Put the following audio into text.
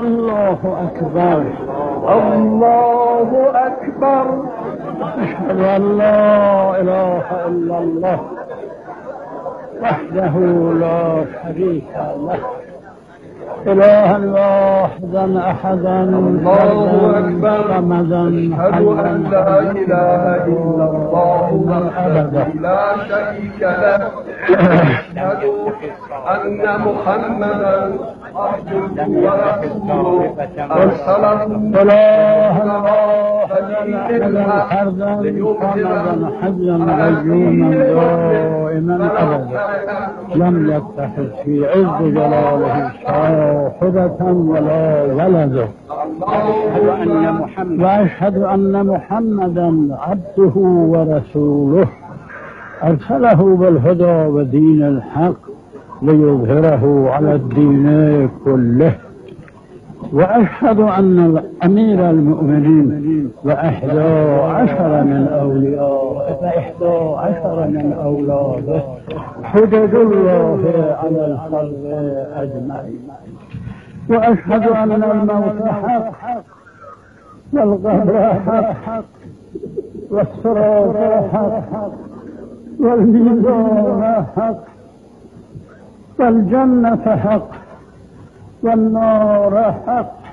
الله أكبر الله أكبر. أشهد أن لا إله إلا الله وحده لا شريك له إلها واحدا أحدا الله أكبر. صمدا أشهد أن لا إله إلا الله أبدا لا شريك له. أشهد أن محمدا عبده ورسوله أرسله إلها واحدا فردا صمدا حيا قيوما دائما أبدا لم يتخذ في عز جلاله صاحبة ولا ولده. وأشهد أن محمدا عبده ورسوله أرسله بالهدى ودين الحق ليظهره على الدين كله. وأشهد أن أمير المؤمنين و11 من أولاده حجج الله على الخلق أجمعين. وأشهد أن الموت حق والقبر حق والصراط حق والميزان حق والجنة حق والنار حق